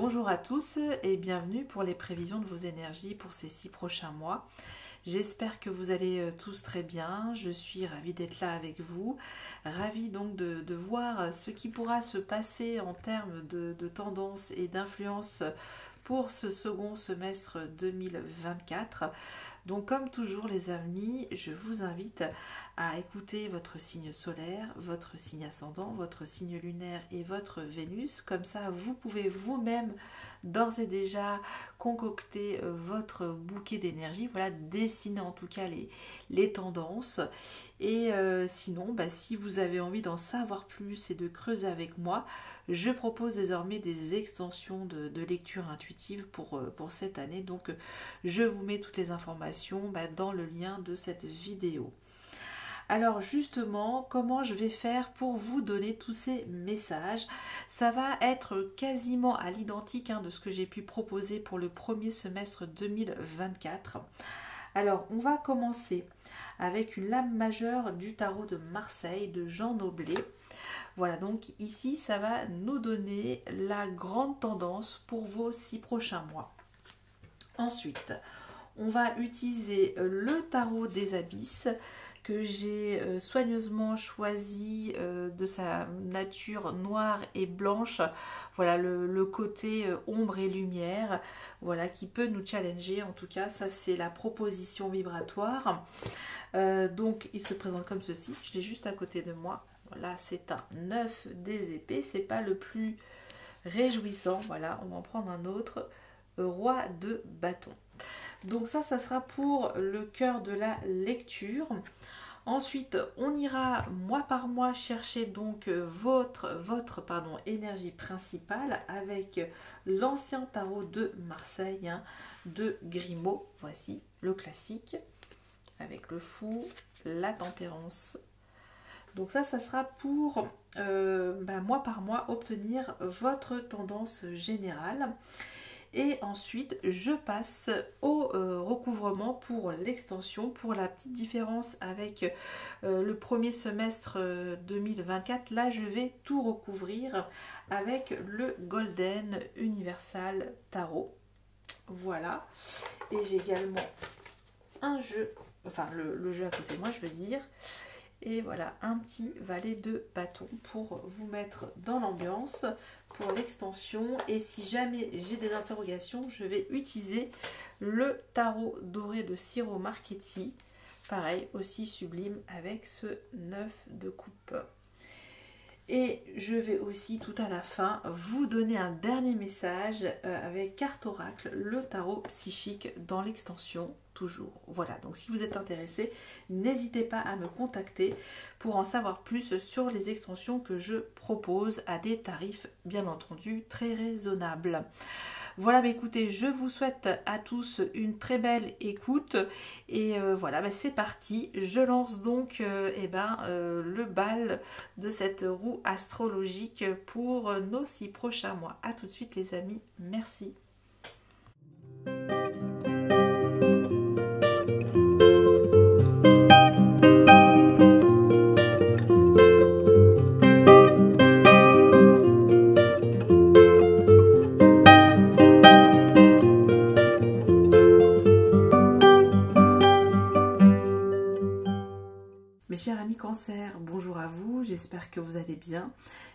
Bonjour à tous et bienvenue pour les prévisions de vos énergies pour ces 6 prochains mois. J'espère que vous allez tous très bien. Je suis ravie d'être là avec vous. Ravie donc de voir ce qui pourra se passer en termes de tendance et d'influence pour ce second semestre 2024. Donc comme toujours les amis, je vous invite à écouter votre signe solaire, votre signe ascendant, votre signe lunaire et votre Vénus. Comme ça, vous pouvez vous-même d'ores et déjà concocter votre bouquet d'énergie, voilà, dessiner en tout cas les tendances. Et sinon, si vous avez envie d'en savoir plus et de creuser avec moi, je propose désormais des extensions de lecture intuitive pour cette année. Donc je vous mets toutes les informations dans le lien de cette vidéo. Alors justement, comment je vais faire pour vous donner tous ces messages? Ça va être quasiment à l'identique de ce que j'ai pu proposer pour le premier semestre 2024. Alors, on va commencer avec une lame majeure du tarot de Marseille de Jean Noblet. Voilà, donc ici, ça va nous donner la grande tendance pour vos 6 prochains mois. Ensuite, on va utiliser le tarot des abysses que j'ai soigneusement choisi de sa nature noire et blanche. Voilà le côté ombre et lumière, voilà, qui peut nous challenger. En tout cas, ça c'est la proposition vibratoire. Donc il se présente comme ceci. Je l'ai juste à côté de moi. Voilà, c'est un 9 des épées. C'est pas le plus réjouissant. Voilà, on va en prendre un autre. Roi de bâton. Donc ça sera pour le cœur de la lecture. Ensuite, on ira mois par mois chercher donc votre énergie principale avec l'ancien tarot de Marseille, de Grimaud. Voici le classique avec le fou, la tempérance. Donc ça sera pour mois par mois obtenir votre tendance générale. Et ensuite, je passe au recouvrement pour l'extension, pour la petite différence avec le premier semestre 2024. Là, je vais tout recouvrir avec le Golden Universal Tarot. Voilà. Et j'ai également un jeu, enfin le jeu à côté de moi, je veux dire. Et voilà, un petit valet de bâton pour vous mettre dans l'ambiance pour l'extension. Et si jamais j'ai des interrogations, je vais utiliser le tarot doré de Ciro Marchetti. Pareil, aussi sublime avec ce 9 de coupe. Et je vais aussi tout à la fin vous donner un dernier message avec carte oracle, le tarot psychique dans l'extension toujours. Voilà, donc si vous êtes intéressé, n'hésitez pas à me contacter pour en savoir plus sur les extensions que je propose à des tarifs bien entendu très raisonnables. Voilà, écoutez, je vous souhaite à tous une très belle écoute et voilà, c'est parti. Je lance donc le bal de cette roue astrologique pour nos 6 prochains mois. À tout de suite les amis, merci. Mes chers amis Cancer, bonjour à vous, j'espère que vous allez bien.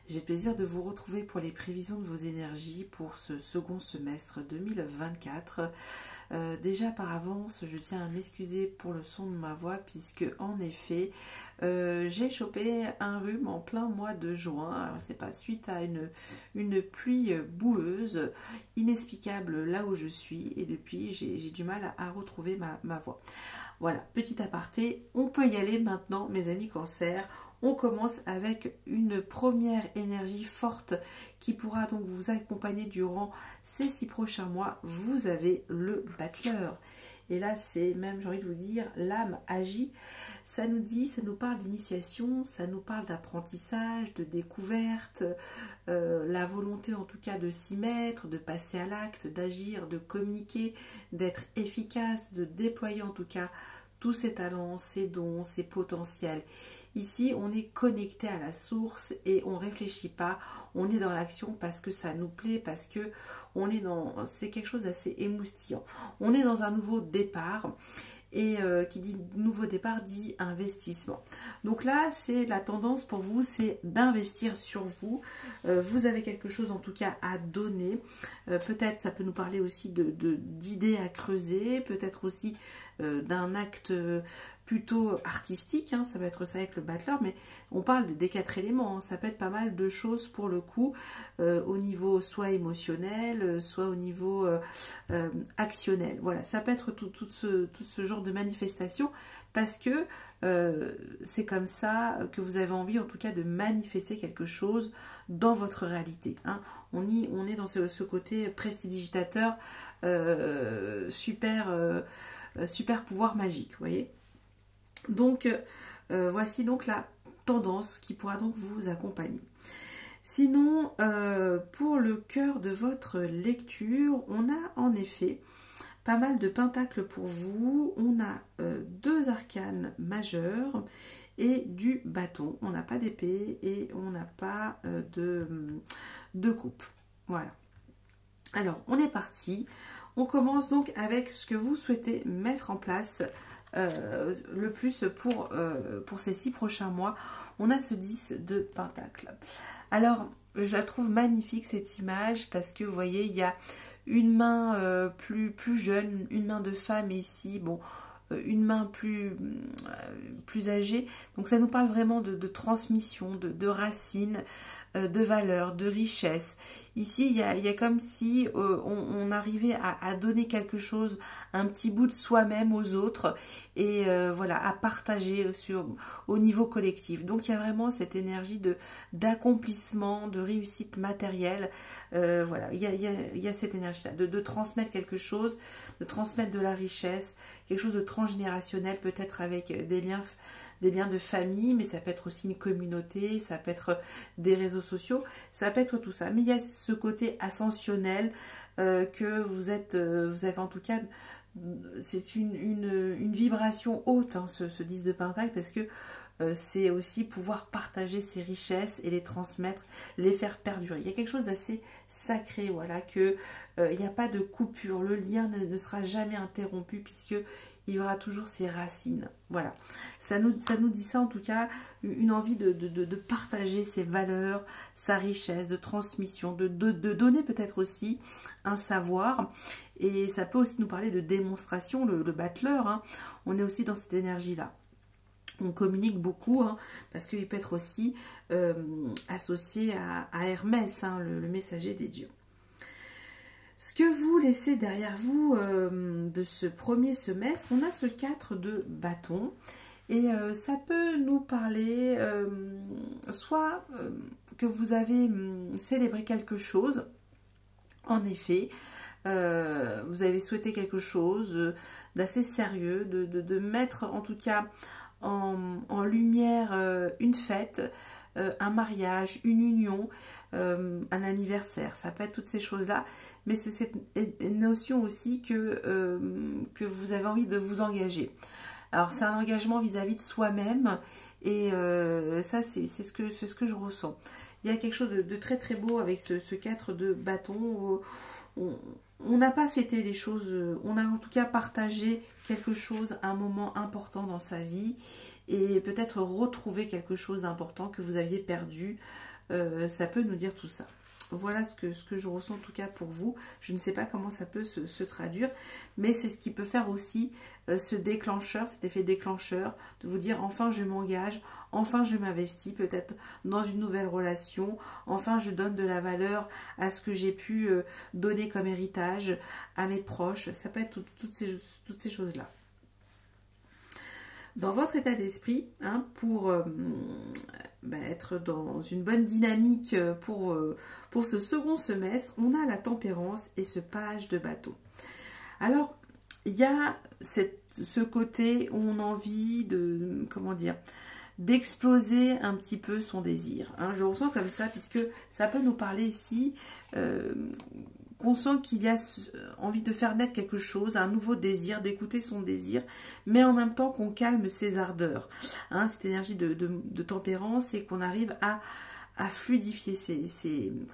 J'ai le plaisir de vous retrouver pour les prévisions de vos énergies pour ce second semestre 2024. Déjà par avance, je tiens à m'excuser pour le son de ma voix puisque en effet, j'ai chopé un rhume en plein mois de juin. Alors c'est pas suite à une pluie boueuse, inexplicable là où je suis et depuis j'ai du mal à retrouver ma voix. Voilà, petit aparté, on peut y aller maintenant mes amis Cancer. On commence avec une première énergie forte qui pourra donc vous accompagner durant ces 6 prochains mois. Vous avez le battleur. Et là, c'est même, j'ai envie de vous dire, l'âme agit. Ça nous parle d'initiation, ça nous parle d'apprentissage, de découverte, la volonté en tout cas de s'y mettre, de passer à l'acte, d'agir, de communiquer, d'être efficace, de déployer en tout cas tous ses talents, ses dons, ses potentiels. Ici, on est connecté à la source et on ne réfléchit pas, on est dans l'action parce que ça nous plaît, parce que c'est quelque chose d'assez émoustillant. On est dans un nouveau départ. Et qui dit nouveau départ dit investissement. Donc là, c'est la tendance pour vous, c'est d'investir sur vous. Vous avez quelque chose en tout cas à donner. Peut-être ça peut nous parler aussi d'idées à creuser, peut-être aussi d'un acte plutôt artistique, hein, ça peut être ça avec le battleur, mais on parle des 4 éléments, hein, ça peut être pas mal de choses pour le coup, au niveau soit émotionnel, soit au niveau actionnel. Voilà, ça peut être tout ce genre de manifestation, parce que c'est comme ça que vous avez envie en tout cas de manifester quelque chose dans votre réalité. Hein. On est dans ce côté prestidigitateur, super pouvoir magique, vous voyez. Donc, voici donc la tendance qui pourra donc vous accompagner. Sinon, pour le cœur de votre lecture, on a en effet pas mal de pentacles pour vous. On a 2 arcanes majeurs et du bâton. On n'a pas d'épée et on n'a pas de coupe. Voilà. Alors, on est parti. On commence donc avec ce que vous souhaitez mettre en place le plus pour ces 6 prochains mois. On a ce 10 de pentacle. Alors, je la trouve magnifique cette image parce que vous voyez, il y a une main plus jeune, une main de femme ici, bon, une main plus âgée. Donc ça nous parle vraiment de transmission, de racines, de valeur, de richesse. Ici, il y a comme si on arrivait à donner quelque chose, un petit bout de soi-même aux autres, et voilà, à partager au niveau collectif. Donc, il y a vraiment cette énergie d'accomplissement, de réussite matérielle. Voilà, il y a cette énergie-là, de transmettre quelque chose, de transmettre de la richesse, quelque chose de transgénérationnel, peut-être avec des liens de famille, mais ça peut être aussi une communauté, ça peut être des réseaux sociaux, ça peut être tout ça. Mais il y a ce côté ascensionnel que vous avez en tout cas, c'est une vibration haute, hein, ce 10 de pentacle, parce que c'est aussi pouvoir partager ses richesses et les transmettre, les faire perdurer. Il y a quelque chose d'assez sacré, voilà, que il n'y a pas de coupure, le lien ne sera jamais interrompu puisque il y aura toujours ses racines. Voilà, ça nous dit ça en tout cas, une envie de partager ses valeurs, sa richesse, de transmission, de donner peut-être aussi un savoir. Et ça peut aussi nous parler de démonstration, le battleur, hein. On est aussi dans cette énergie-là. On communique beaucoup, hein, parce qu'il peut être aussi associé à Hermès, hein, le messager des dieux. Ce que vous laissez derrière vous de ce premier semestre, on a ce 4 de bâton. Et ça peut nous parler soit que vous avez célébré quelque chose, en effet, vous avez souhaité quelque chose d'assez sérieux, de mettre en tout cas en lumière une fête, un mariage, une union, un anniversaire, ça peut être toutes ces choses-là, mais c'est cette notion aussi que vous avez envie de vous engager. Alors c'est un engagement vis-à-vis de soi-même, et ça c'est ce que je ressens. Il y a quelque chose de très très beau avec ce 4 de bâton. On n'a pas fêté les choses, on a en tout cas partagé quelque chose, un moment important dans sa vie, et peut-être retrouver quelque chose d'important que vous aviez perdu. Ça peut nous dire tout ça. Voilà ce que je ressens en tout cas pour vous. Je ne sais pas comment ça peut se traduire, mais c'est ce qui peut faire aussi ce déclencheur, cet effet déclencheur, de vous dire enfin je m'engage, enfin je m'investis peut-être dans une nouvelle relation, enfin je donne de la valeur à ce que j'ai pu donner comme héritage à mes proches. Ça peut être toutes ces choses-là. Dans votre état d'esprit, hein, pour être dans une bonne dynamique pour ce second semestre, on a la tempérance et ce page de bateau. Alors, il y a ce côté où on a envie de, comment dire, d'exploser un petit peu son désir. Hein. Je ressens comme ça, puisque ça peut nous parler ici qu'on sent qu'il y a envie de faire naître quelque chose, un nouveau désir, d'écouter son désir, mais en même temps qu'on calme ses ardeurs. Hein, cette énergie de tempérance, c'est qu'on arrive à fluidifier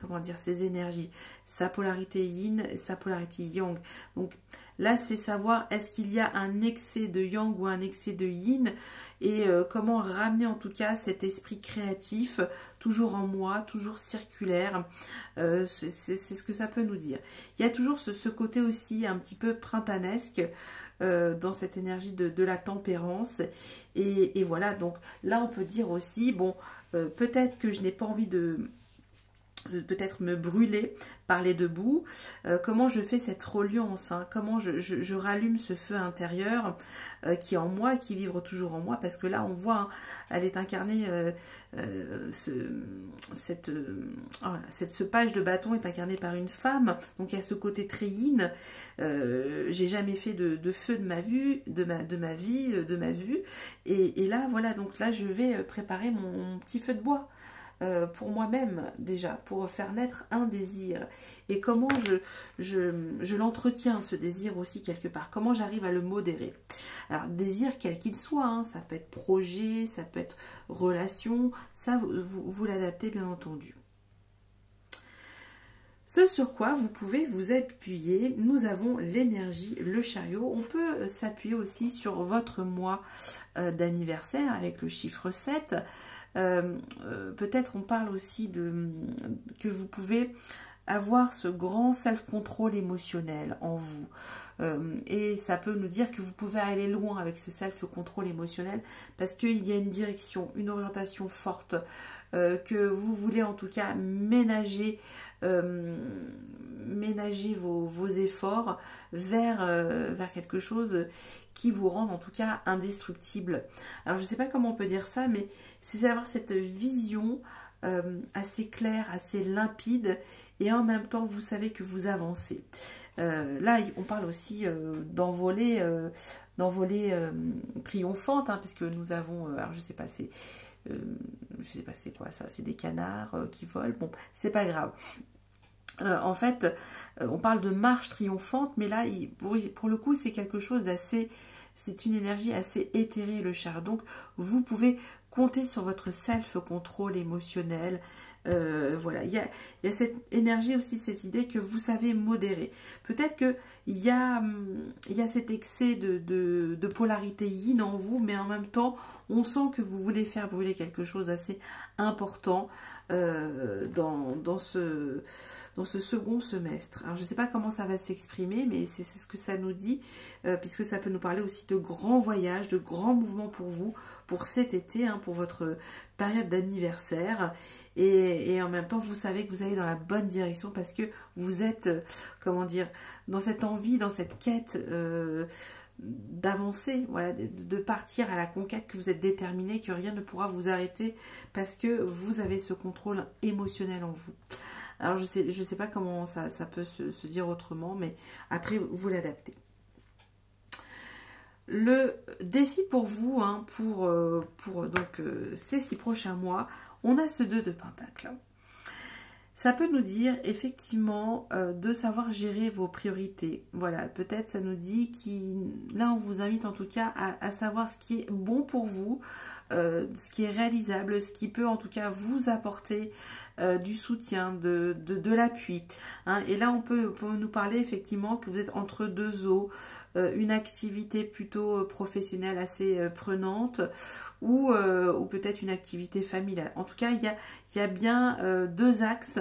comment dire, ces énergies, sa polarité yin, sa polarité yang. Donc là, c'est savoir est-ce qu'il y a un excès de yang ou un excès de yin, et comment ramener en tout cas cet esprit créatif, toujours en moi, toujours circulaire. C'est ce que ça peut nous dire. Il y a toujours ce côté aussi un petit peu printaniesque dans cette énergie de la tempérance. Et voilà, donc là on peut dire aussi, bon, peut-être que je n'ai pas envie de peut-être me brûler par les deux bouts. Comment je fais cette reliance, hein, comment je rallume ce feu intérieur qui est en moi, qui vibre toujours en moi, parce que là on voit, hein, elle est incarnée, ce page de bâton est incarné par une femme, donc il y a ce côté très yin. J'ai jamais fait de feu de ma vue, de ma vue, et là voilà, donc là je vais préparer mon petit feu de bois. Pour moi-même déjà, pour faire naître un désir. Et comment je l'entretiens, ce désir aussi quelque part. Comment j'arrive à le modérer. Alors, désir quel qu'il soit, hein, ça peut être projet, ça peut être relation, ça vous l'adaptez bien entendu. Ce sur quoi vous pouvez vous appuyer, nous avons l'énergie, le chariot. On peut s'appuyer aussi sur votre mois d'anniversaire avec le chiffre 7. Peut-être on parle aussi que vous pouvez avoir ce grand self-control émotionnel en vous. Et ça peut nous dire que vous pouvez aller loin avec ce self-control émotionnel parce qu'il y a une direction, une orientation forte, que vous voulez en tout cas ménager vos efforts vers quelque chose qui vous rend en tout cas indestructible. Alors je ne sais pas comment on peut dire ça, mais c'est d'avoir cette vision assez claire, assez limpide, et en même temps vous savez que vous avancez. Là on parle aussi d'envolée triomphante, hein, puisque nous avons, alors je sais pas c'est quoi ça, c'est des canards qui volent, bon c'est pas grave. En fait, on parle de marche triomphante, mais là, pour le coup, c'est quelque chose d'assez... C'est une énergie assez éthérée, le char. Donc, vous pouvez compter sur votre self-control émotionnel. Voilà, il y a cette énergie aussi, cette idée que vous savez modérer. Peut-être qu'il y a cet excès de polarité yin en vous, mais en même temps, on sent que vous voulez faire brûler quelque chose d'assez important dans ce second semestre. Alors je ne sais pas comment ça va s'exprimer, mais c'est ce que ça nous dit, puisque ça peut nous parler aussi de grands voyages, de grands mouvements pour vous, pour cet été, hein, pour votre période d'anniversaire. Et en même temps, vous savez que vous allez dans la bonne direction parce que vous êtes, comment dire, dans cette envie, dans cette quête d'avancer, voilà, de partir à la conquête, que vous êtes déterminé, que rien ne pourra vous arrêter parce que vous avez ce contrôle émotionnel en vous. Alors je sais pas comment ça peut se dire autrement, mais après vous l'adaptez. Le défi pour vous, hein, pour ces 6 prochains mois, on a ce 2 de Pentacle. Ça peut nous dire effectivement de savoir gérer vos priorités. Voilà, peut-être ça nous dit là on vous invite en tout cas à savoir ce qui est bon pour vous, ce qui est réalisable, ce qui peut en tout cas vous apporter du soutien, de l'appui. Hein. Et là on peut nous parler effectivement que vous êtes entre deux eaux, une activité plutôt professionnelle assez prenante, ou peut-être une activité familiale. En tout cas, il y a bien 2 axes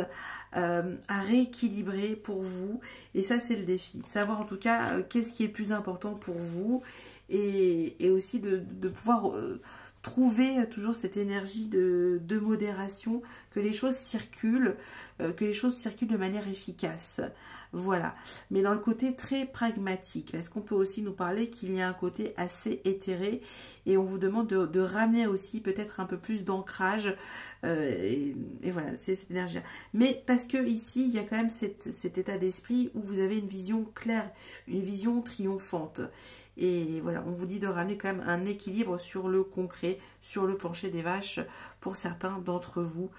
à rééquilibrer pour vous, et ça c'est le défi. Savoir en tout cas qu'est-ce qui est plus important pour vous, et aussi de pouvoir trouver toujours cette énergie de modération, que les choses circulent, de manière efficace. Voilà, mais dans le côté très pragmatique, parce qu'on peut aussi nous parler qu'il y a un côté assez éthéré, et on vous demande de ramener aussi peut-être un peu plus d'ancrage, et voilà, c'est cette énergie. Mais parce que ici, il y a quand même cet état d'esprit où vous avez une vision claire, une vision triomphante. Et voilà, on vous dit de ramener quand même un équilibre sur le concret, sur le plancher des vaches, pour certains d'entre vous,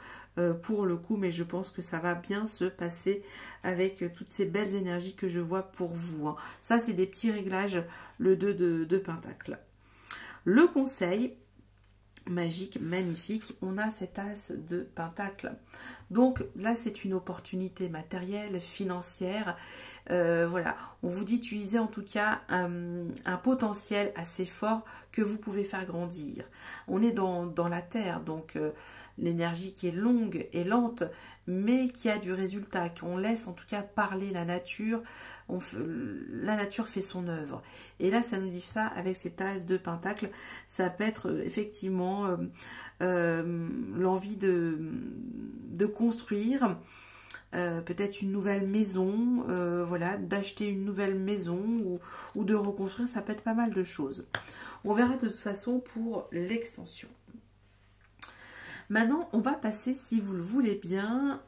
pour le coup, mais je pense que ça va bien se passer avec toutes ces belles énergies que je vois pour vous, hein. Ça, c'est des petits réglages, le 2 de Pentacle. Le conseil magique, magnifique, on a cet as de Pentacle. Donc là, c'est une opportunité matérielle, financière. Voilà, on vous dit d'utiliser en tout cas un potentiel assez fort que vous pouvez faire grandir. On est dans la terre, donc l'énergie qui est longue et lente, mais qui a du résultat, qu'on laisse en tout cas parler la nature. La nature fait son œuvre. Et là, ça nous dit ça avec cet as de Pentacle. Ça peut être effectivement l'envie de construire peut-être une nouvelle maison, voilà, d'acheter une nouvelle maison ou de reconstruire. Ça peut être pas mal de choses. On verra de toute façon pour l'extension. Maintenant, on va passer, si vous le voulez bien,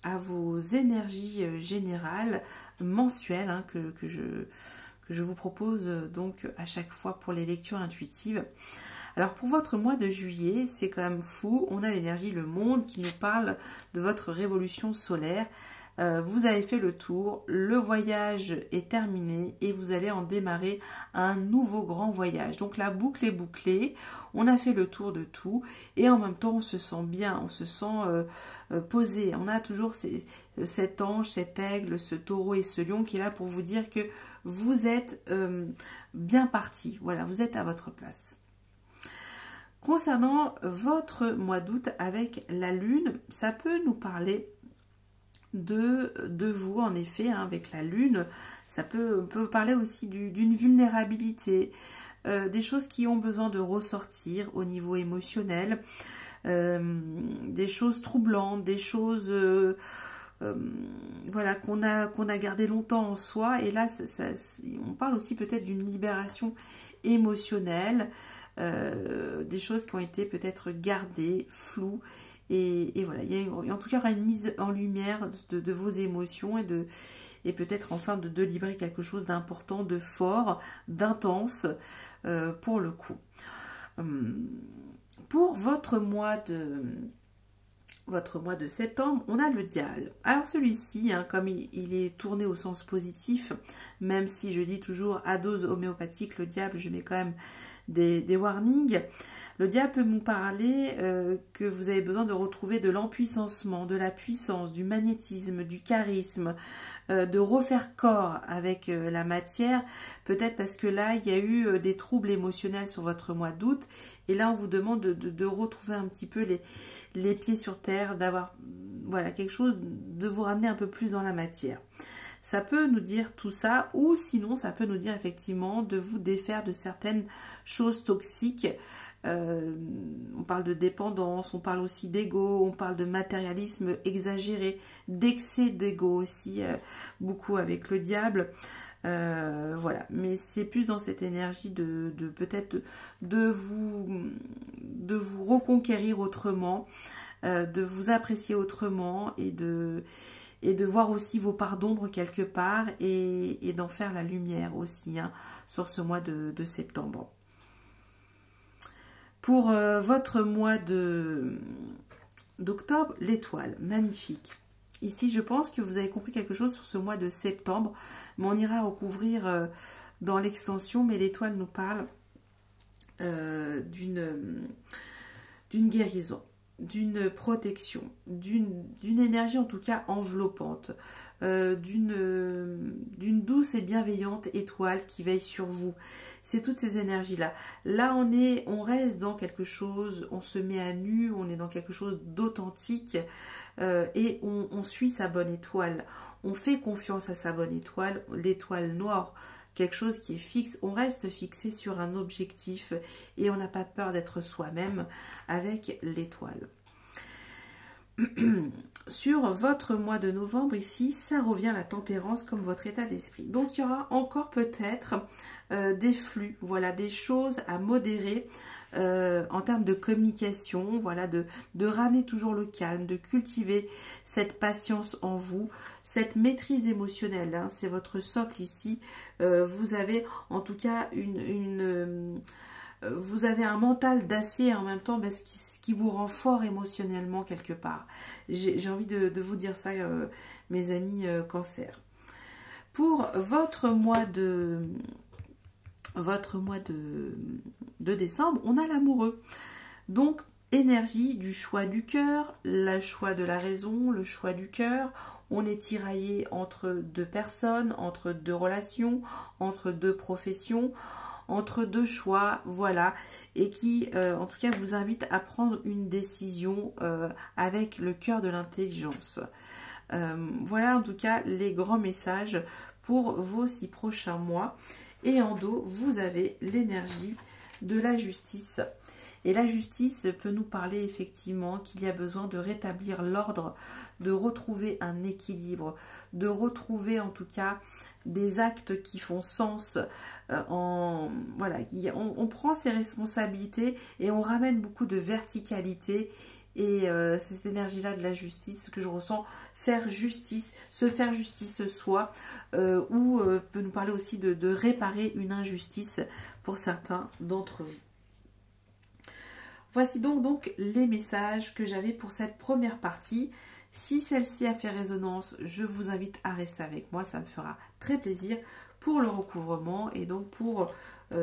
à vos énergies générales mensuelles, hein, que je vous propose donc à chaque fois pour les lectures intuitives. Alors pour votre mois de juillet, c'est quand même fou. On a l'énergie Le Monde qui nous parle de votre révolution solaire. Vous avez fait le tour, le voyage est terminé et vous allez en démarrer un nouveau grand voyage. Donc la boucle est bouclée, on a fait le tour de tout et en même temps on se sent bien, on se sent posé. On a toujours cet ange, cet aigle, ce taureau et ce lion qui est là pour vous dire que vous êtes bien parti. Voilà, vous êtes à votre place. Concernant votre mois d'août avec la lune, ça peut nous parler de vous, en effet, hein, avec la lune. Ça peut parler aussi d'une vulnérabilité, des choses qui ont besoin de ressortir au niveau émotionnel, des choses troublantes, des choses voilà, qu'on a gardé longtemps en soi. Et là, on parle aussi peut-être d'une libération émotionnelle, des choses qui ont été peut-être gardées, floues. Et voilà, en tout cas, il y aura une mise en lumière de vos émotions et peut-être enfin de libérer quelque chose d'important, de fort, d'intense pour le coup. Pour votre mois de septembre, on a le diable. Alors celui-ci, hein, comme il est tourné au sens positif, même si je dis toujours à dose homéopathique, le diable, je mets quand même des warnings. Le diable peut nous parler que vous avez besoin de retrouver de l'empuissancement, de la puissance, du magnétisme, du charisme, de refaire corps avec la matière, peut-être parce que là, il y a eu des troubles émotionnels sur votre mois d'août, et là, on vous demande de retrouver un petit peu les pieds sur terre, d'avoir voilà, quelque chose, de vous ramener un peu plus dans la matière. Ça peut nous dire tout ça, ou sinon, ça peut nous dire effectivement de vous défaire de certaines choses toxiques. On parle de dépendance, on parle aussi d'ego, on parle de matérialisme exagéré, d'excès d'ego aussi, beaucoup avec le diable. Voilà, mais c'est plus dans cette énergie de peut-être de vous reconquérir autrement, de vous apprécier autrement et de voir aussi vos parts d'ombre quelque part et d'en faire la lumière aussi, hein, sur ce mois de septembre. Pour votre mois d'octobre, l'étoile, magnifique. Ici, je pense que vous avez compris quelque chose sur ce mois de septembre, mais on ira recouvrir dans l'extension, mais l'étoile nous parle d'une guérison, d'une protection, d'une énergie en tout cas enveloppante, d'une douce et bienveillante étoile qui veille sur vous. C'est toutes ces énergies-là. Là, on reste dans quelque chose, on se met à nu, on est dans quelque chose d'authentique et on suit sa bonne étoile. On fait confiance à sa bonne étoile, l'étoile noire, quelque chose qui est fixe. On reste fixé sur un objectif et on n'a pas peur d'être soi-même avec l'étoile. Sur votre mois de novembre, ici, ça revient à la tempérance comme votre état d'esprit. Donc, il y aura encore peut-être des flux, voilà, des choses à modérer en termes de communication, voilà, de ramener toujours le calme, de cultiver cette patience en vous, cette maîtrise émotionnelle, hein, c'est votre socle ici. Vous avez en tout cas vous avez un mental d'acier en même temps, ce qui vous rend fort émotionnellement quelque part. J'ai envie de vous dire ça, mes amis Cancer. Pour votre mois de décembre, on a l'amoureux. Donc, énergie du choix du cœur, le choix de la raison, le choix du cœur. On est tiraillé entre deux personnes, entre deux relations, entre deux professions, entre deux choix, voilà, et qui, en tout cas, vous invite à prendre une décision avec le cœur de l'intelligence. Voilà, en tout cas, les grands messages pour vos 6 prochains mois. Et en dos, vous avez l'énergie de la justice. Et la justice peut nous parler effectivement qu'il y a besoin de rétablir l'ordre, de retrouver un équilibre, de retrouver en tout cas des actes qui font sens. Voilà, on prend ses responsabilités et on ramène beaucoup de verticalité. Et c'est cette énergie-là de la justice que je ressens, faire justice, se faire justice soi, ou peut nous parler aussi de réparer une injustice pour certains d'entre vous. Voici donc les messages que j'avais pour cette première partie. Si celle-ci a fait résonance, je vous invite à rester avec moi, ça me fera très plaisir pour le recouvrement et donc pour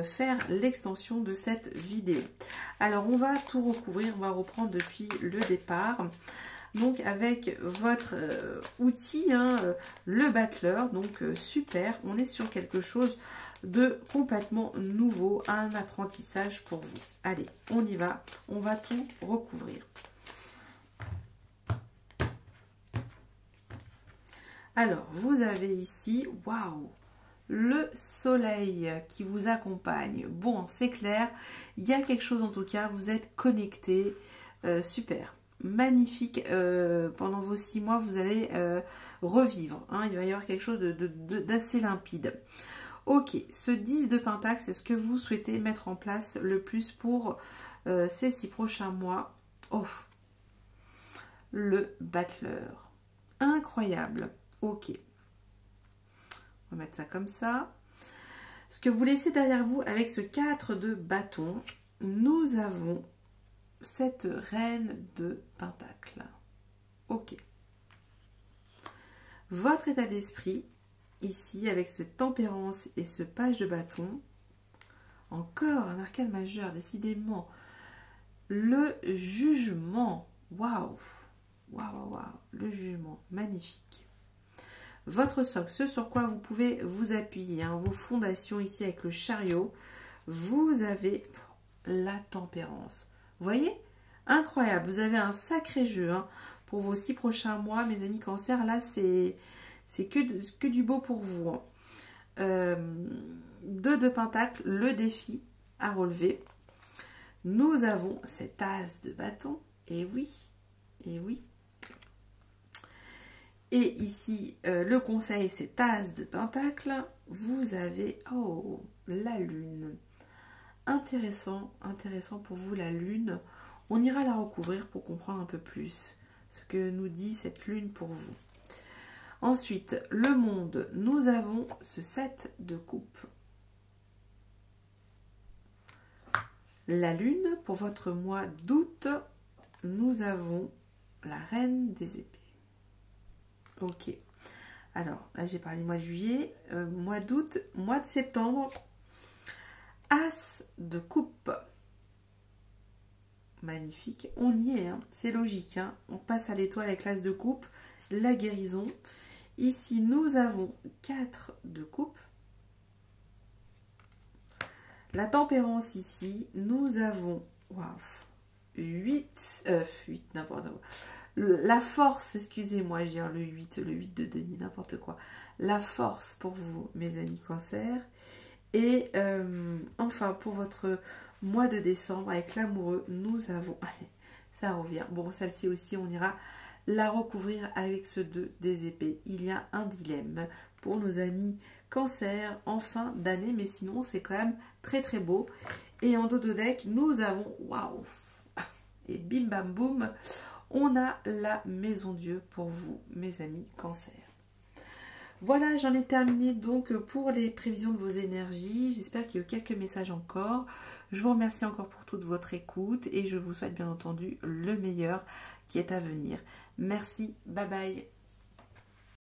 faire l'extension de cette vidéo. Alors on va tout recouvrir, on va reprendre depuis le départ. Donc avec votre outil, le battleur, donc super, on est sur quelque chose de complètement nouveau, un apprentissage pour vous. Allez, on y va, on va tout recouvrir. Alors, vous avez ici, waouh, le soleil qui vous accompagne. Bon, c'est clair, il y a quelque chose en tout cas, vous êtes connecté, super. Magnifique, pendant vos 6 mois vous allez revivre, il va y avoir quelque chose d'assez limpide. Ok, ce 10 de Pentacle, c'est ce que vous souhaitez mettre en place le plus pour ces 6 prochains mois. Oh, le battleur, incroyable. Ok, on va mettre ça comme ça. Ce que vous laissez derrière vous avec ce 4 de bâton, nous avons cette reine de Pentacle. Ok. Votre état d'esprit, ici, avec ce tempérance et ce page de bâton, encore un arcane majeur, décidément. Le jugement. Waouh! Waouh, waouh, le jugement, magnifique. Votre socle, ce sur quoi vous pouvez vous appuyer, vos fondations ici avec le chariot, vous avez la tempérance. Vous voyez? Incroyable, vous avez un sacré jeu pour vos 6 prochains mois, mes amis Cancer. Là, c'est que du beau pour vous. 2 de Pentacle, le défi à relever. Nous avons cet as de bâton, et oui, et oui. Et ici, le conseil, c'est as de Pentacle. Vous avez, oh, la lune. Intéressant, intéressant pour vous la lune. On ira la recouvrir pour comprendre un peu plus ce que nous dit cette lune pour vous. Ensuite, le monde, nous avons ce 7 de coupe. La lune, pour votre mois d'août, nous avons la reine des épées. Ok. Alors, là j'ai parlé mois de juillet, mois d'août, mois de septembre. As de coupe. Magnifique. On y est, c'est logique. On passe à l'étoile avec l'as de coupe, la guérison. Ici, nous avons 4 de coupe. La tempérance ici, nous avons 8, n'importe quoi. La force, excusez-moi, j'ai le 8 de Denis, n'importe quoi. La force pour vous, mes amis Cancer. Et enfin, pour votre mois de décembre, avec l'amoureux, nous avons... Ça revient. Bon, celle-ci aussi, on ira la recouvrir avec ce 2 des épées. Il y a un dilemme pour nos amis Cancer en fin d'année, mais sinon, c'est quand même très très beau. Et en dos de deck, nous avons... Waouh! Et bim bam boum, on a la maison Dieu pour vous, mes amis Cancer. Voilà, j'en ai terminé donc pour les prévisions de vos énergies. J'espère qu'il y a eu quelques messages encore. Je vous remercie encore pour toute votre écoute et je vous souhaite bien entendu le meilleur qui est à venir. Merci, bye bye.